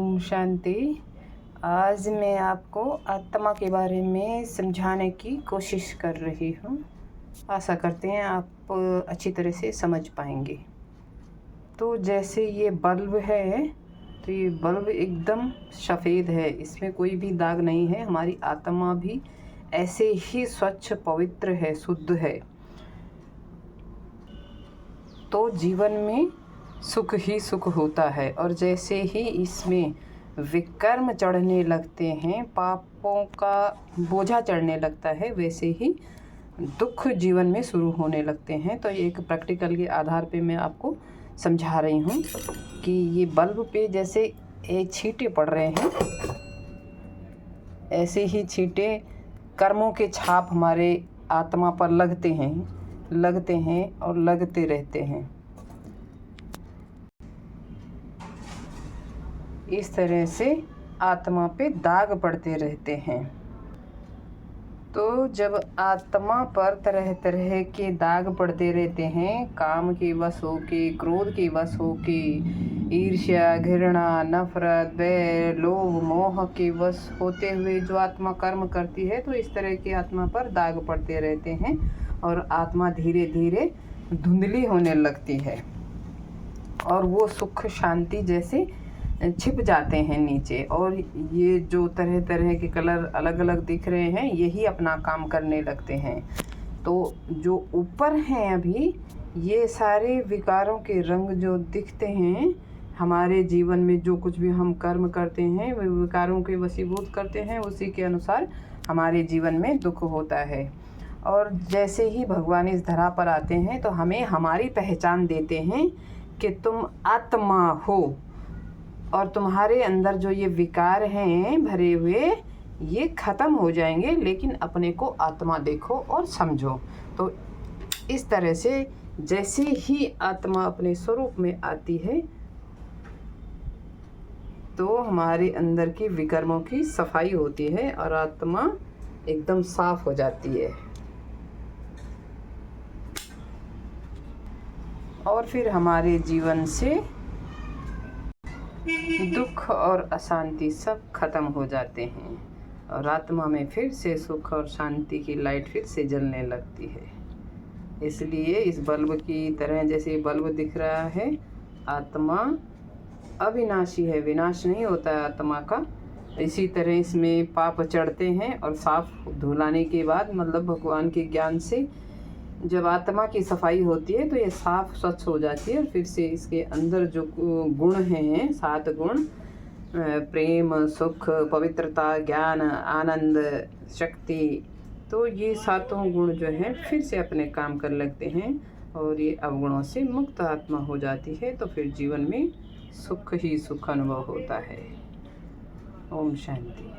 ओम शांति। आज मैं आपको आत्मा के बारे में समझाने की कोशिश कर रही हूँ। आशा करते हैं आप अच्छी तरह से समझ पाएंगे। तो जैसे ये बल्ब है, तो ये बल्ब एकदम सफ़ेद है, इसमें कोई भी दाग नहीं है। हमारी आत्मा भी ऐसे ही स्वच्छ, पवित्र है, शुद्ध है। तो जीवन में सुख ही सुख होता है। और जैसे ही इसमें विकर्म चढ़ने लगते हैं, पापों का बोझा चढ़ने लगता है, वैसे ही दुख जीवन में शुरू होने लगते हैं। तो ये एक प्रैक्टिकल के आधार पे मैं आपको समझा रही हूँ कि ये बल्ब पे जैसे एक छींटे पड़ रहे हैं, ऐसे ही छींटे कर्मों के छाप हमारे आत्मा पर लगते हैं और लगते रहते हैं। इस तरह से आत्मा पे दाग पड़ते रहते हैं। तो जब आत्मा पर तरह तरह के दाग पड़ते रहते हैं, काम के वश होके, क्रोध के वश होके, ईर्ष्या, घृणा, नफरत, बैर, लोभ, मोह के वश होते हुए जो आत्मा कर्म करती है, तो इस तरह की आत्मा पर दाग पड़ते रहते हैं और आत्मा धीरे धीरे धुंधली होने लगती है और वो सुख शांति जैसे छिप जाते हैं नीचे। और ये जो तरह तरह के कलर अलग अलग दिख रहे हैं, यही अपना काम करने लगते हैं। तो जो ऊपर हैं अभी, ये सारे विकारों के रंग जो दिखते हैं हमारे जीवन में, जो कुछ भी हम कर्म करते हैं वे विकारों के वशीभूत करते हैं, उसी के अनुसार हमारे जीवन में दुख होता है। और जैसे ही भगवान इस धरा पर आते हैं तो हमें हमारी पहचान देते हैं कि तुम आत्मा हो और तुम्हारे अंदर जो ये विकार हैं भरे हुए, ये ख़त्म हो जाएंगे, लेकिन अपने को आत्मा देखो और समझो। तो इस तरह से जैसे ही आत्मा अपने स्वरूप में आती है, तो हमारे अंदर की विकर्मों की सफाई होती है और आत्मा एकदम साफ हो जाती है। और फिर हमारे जीवन से दुख और अशांति सब खत्म हो जाते हैं और आत्मा में फिर से सुख और शांति की लाइट फिर से जलने लगती है। इसलिए इस बल्ब की तरह, जैसे बल्ब दिख रहा है, आत्मा अविनाशी है, विनाश नहीं होता है आत्मा का। इसी तरह इसमें पाप चढ़ते हैं और साफ धुलाने के बाद, मतलब भगवान के ज्ञान से जब आत्मा की सफाई होती है, तो ये साफ स्वच्छ हो जाती है। और फिर से इसके अंदर जो गुण हैं, 7 गुण, प्रेम, सुख, पवित्रता, ज्ञान, आनंद, शक्ति, तो ये 7 गुण जो हैं फिर से अपने काम कर लगते हैं और ये अवगुणों से मुक्त आत्मा हो जाती है। तो फिर जीवन में सुख ही सुख अनुभव होता है। ओम शांति।